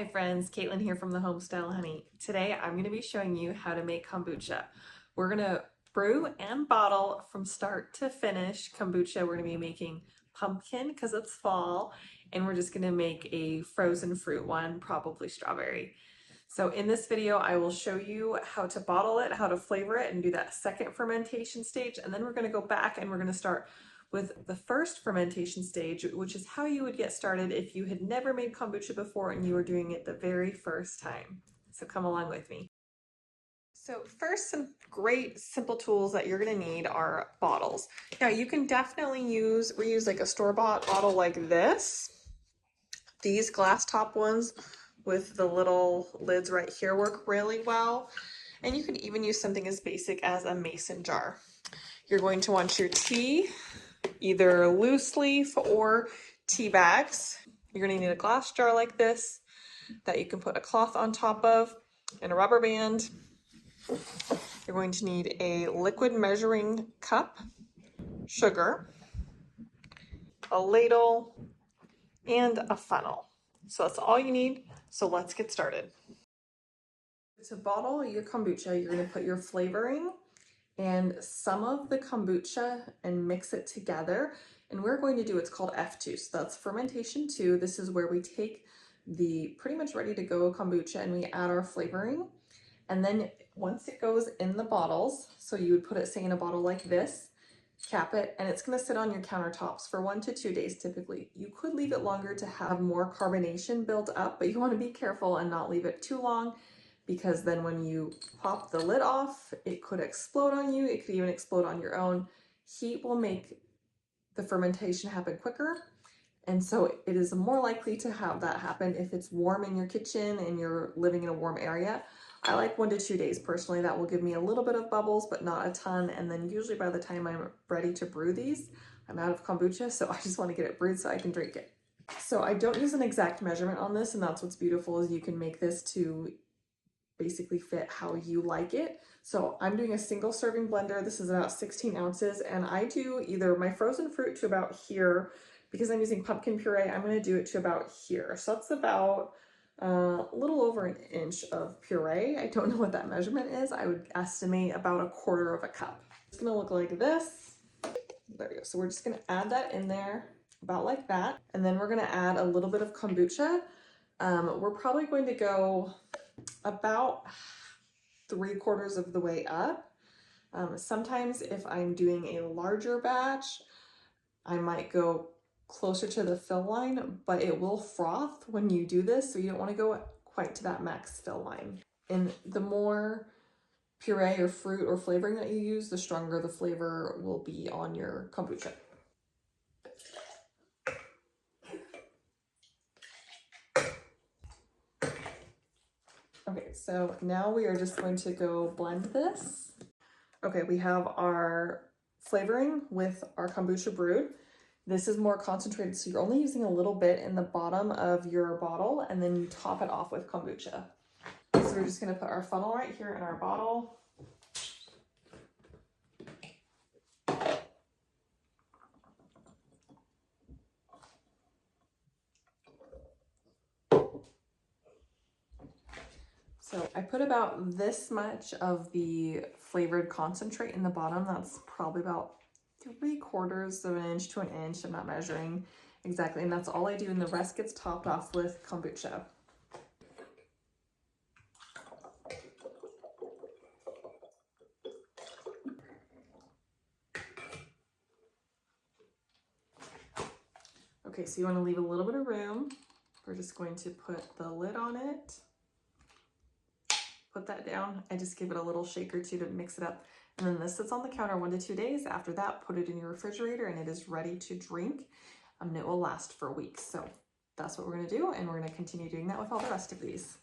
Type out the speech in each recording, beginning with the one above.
Hi friends, Caitlin here from the HomeStyle Honey. Today I'm going to be showing you how to make kombucha. We're going to brew and bottle from start to finish kombucha. We're going to be making pumpkin because it's fall, and we're just going to make a frozen fruit one, probably strawberry. So in this video I will show you how to bottle it, how to flavor it, and do that second fermentation stage, and then we're going to go back and we're going to start with the first fermentation stage, which is how you would get started if you had never made kombucha before and you were doing it the very first time. So come along with me. So first, some great simple tools that you're going to need are bottles. Now you can definitely reuse like a store-bought bottle like this. These glass top ones with the little lids right here work really well. And you can even use something as basic as a mason jar. You're going to want your tea, either loose leaf or tea bags. You're going to need a glass jar like this that you can put a cloth on top of and a rubber band. You're going to need a liquid measuring cup, sugar, a ladle, and a funnel. So that's all you need. So let's get started. To bottle your kombucha, you're going to put your flavoring and some of the kombucha and mix it together. And we're going to do what's called F2. So that's fermentation 2. This is where we take the pretty much ready to go kombucha and we add our flavoring. And then once it goes in the bottles, so you would put it, say, in a bottle like this, cap it, and it's going to sit on your countertops for 1 to 2 days typically. You could leave it longer to have more carbonation built up, but you want to be careful and not leave it too long, because then when you pop the lid off, it could explode on you. It could even explode on your own. Heat will make the fermentation happen quicker, and so it is more likely to have that happen if it's warm in your kitchen and you're living in a warm area. I like 1 to 2 days personally. That will give me a little bit of bubbles, but not a ton. And then usually by the time I'm ready to brew these, I'm out of kombucha, so I just want to get it brewed so I can drink it. So I don't use an exact measurement on this, and that's what's beautiful, is you can make this to basically fit how you like it. So I'm doing a single serving blender. This is about 16 ounces, and I do either my frozen fruit to about here. Because I'm using pumpkin puree, I'm going to do it to about here. So that's about a little over an inch of puree. I don't know what that measurement is. I would estimate about 1/4 cup. It's going to look like this. There we go. So we're just going to add that in there about like that. And then we're going to add a little bit of kombucha. We're probably going to go about 3/4 of the way up. Sometimes if I'm doing a larger batch, I might go closer to the fill line, but it will froth when you do this, so you don't want to go quite to that max fill line. And the more puree or fruit or flavoring that you use, the stronger the flavor will be on your kombucha. Okay, so now we are just going to go blend this. Okay, we have our flavoring with our kombucha brewed. This is more concentrated, so you're only using a little bit in the bottom of your bottle, and then you top it off with kombucha. So we're just going to put our funnel right here in our bottle. So I put about this much of the flavored concentrate in the bottom. That's probably about 3/4 of an inch to an inch. I'm not measuring exactly, and that's all I do, and the rest gets topped off with kombucha. Okay, so you want to leave a little bit of room. We're just going to put the lid on it. Put that down. I just give it a little shake or two to mix it up. And then this sits on the counter 1 to 2 days. After that, put it in your refrigerator and it is ready to drink. And it will last for weeks. So that's what we're going to do. And we're going to continue doing that with all the rest of these.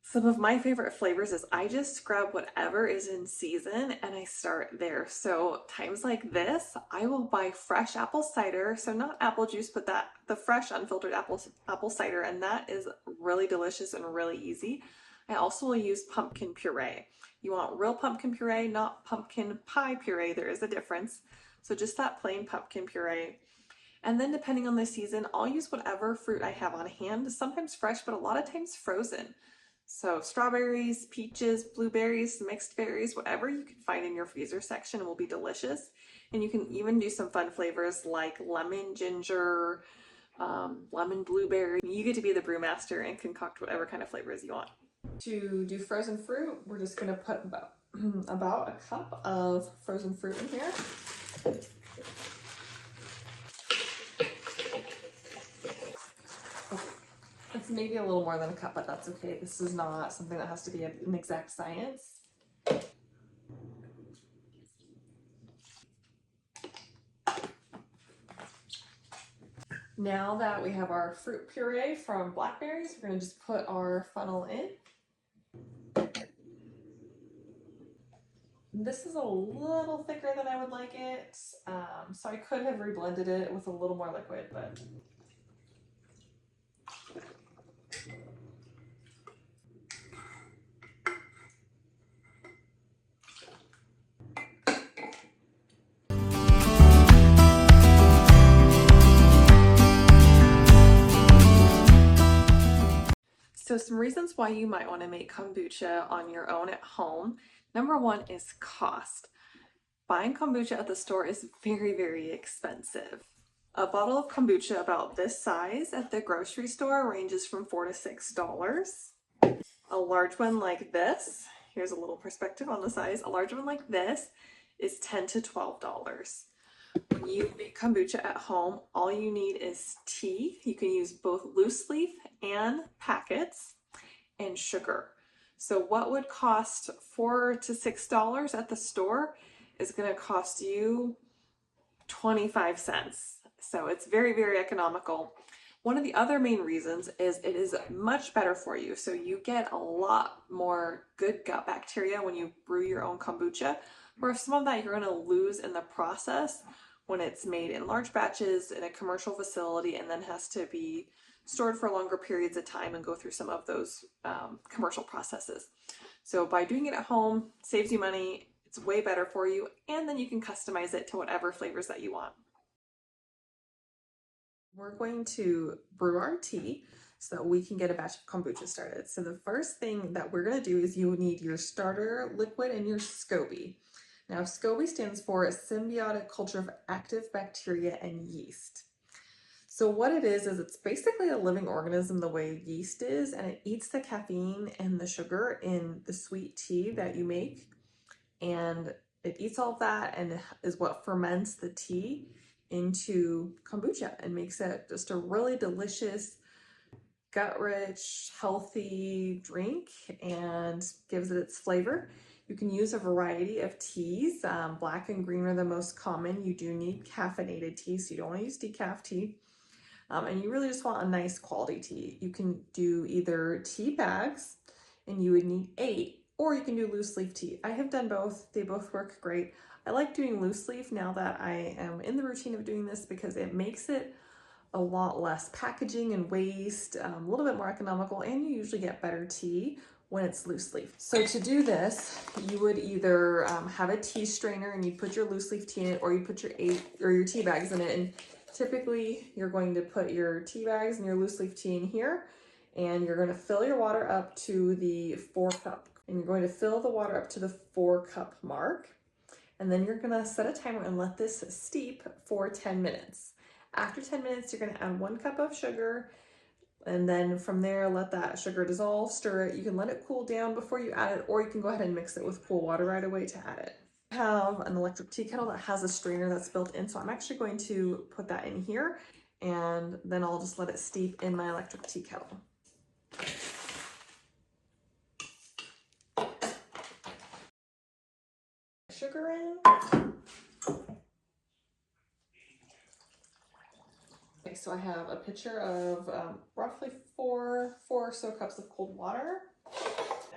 Some of my favorite flavors is I just grab whatever is in season and I start there. So times like this, I will buy fresh apple cider. So not apple juice, but the fresh unfiltered apple cider. And that is really delicious and really easy. I also will use pumpkin puree. You want real pumpkin puree, not pumpkin pie puree. There is a difference. So just that plain pumpkin puree. And then depending on the season, I'll use whatever fruit I have on hand, sometimes fresh, but a lot of times frozen. So strawberries, peaches, blueberries, mixed berries, whatever you can find in your freezer section will be delicious. And you can even do some fun flavors like lemon ginger, lemon blueberry. You get to be the brewmaster and concoct whatever kind of flavors you want. To do frozen fruit, we're just gonna put about a cup of frozen fruit in here. It's maybe a little more than a cup, but that's okay. This is not something that has to be an exact science. Now that we have our fruit puree from blackberries, we're gonna just put our funnel in. This is a little thicker than I would like it, so I could have reblended it with a little more liquid, but so some reasons why you might want to make kombucha on your own at home. Number one is cost. Buying kombucha at the store is very, very expensive. A bottle of kombucha about this size at the grocery store ranges from $4 to $6. A large one like this, here's a little perspective on the size, a large one like this is $10 to $12. When you make kombucha at home, all you need is tea. You can use both loose leaf and packets, and sugar. So what would cost $4 to $6 at the store is going to cost you 25 cents. So it's very, very economical. One of the other main reasons is it is much better for you. So you get a lot more good gut bacteria when you brew your own kombucha, where some of that you're going to lose in the process when it's made in large batches in a commercial facility and then has to be stored for longer periods of time and go through some of those commercial processes. So by doing it at home, saves you money, it's way better for you, and then you can customize it to whatever flavors that you want. We're going to brew our tea so that we can get a batch of kombucha started. So the first thing that we're going to do is you need your starter liquid and your SCOBY. Now SCOBY stands for Symbiotic Culture of Active Bacteria and Yeast. So what it is it's basically a living organism the way yeast is, and it eats the caffeine and the sugar in the sweet tea that you make, and it eats all of that and is what ferments the tea into kombucha and makes it just a really delicious, gut-rich, healthy drink and gives it its flavor. You can use a variety of teas. Black and green are the most common. You do need caffeinated tea, so you don't want to use decaf tea. And you really just want a nice quality tea. You can do either tea bags, and you would need 8, or you can do loose leaf tea. I have done both. They both work great. I like doing loose leaf now that I am in the routine of doing this because it makes it a lot less packaging and waste, a little bit more economical, and you usually get better tea when it's loose leaf. So to do this, you would either have a tea strainer and you put your loose leaf tea in it, or you put your your tea bags in it. And typically you're going to put your tea bags and your loose leaf tea in here, and you're going to fill your water up to the 4 cup. And you're going to fill the water up to the 4 cup mark. And then you're going to set a timer and let this steep for 10 minutes. After 10 minutes, you're going to add 1 cup of sugar, and then from there, let that sugar dissolve, stir it. You can let it cool down before you add it, or you can go ahead and mix it with cool water right away to add it. I have an electric tea kettle that has a strainer that's built in, so I'm actually going to put that in here, and then I'll just let it steep in my electric tea kettle. Sugar in. Okay, so I have a pitcher of roughly four or so cups of cold water.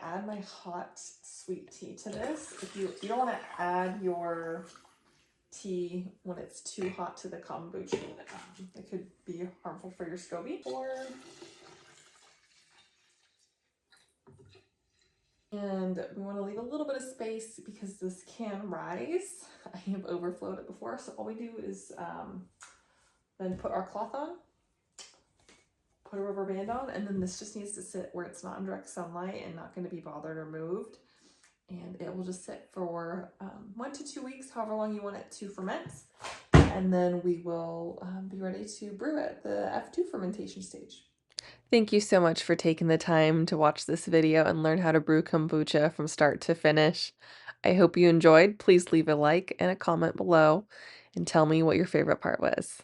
Add my hot sweet tea to this. If you don't want to add your tea when it's too hot to the kombucha, it could be harmful for your SCOBY. Or And we want to leave a little bit of space because this can rise. I have overflowed it before, so all we do is then put our cloth on, put a rubber band on, and then this just needs to sit where it's not in direct sunlight and not going to be bothered or moved. And it will just sit for 1 to 2 weeks, however long you want it to ferment. And then we will be ready to brew at the F2 fermentation stage. Thank you so much for taking the time to watch this video and learn how to brew kombucha from start to finish. I hope you enjoyed. Please leave a like and a comment below and tell me what your favorite part was.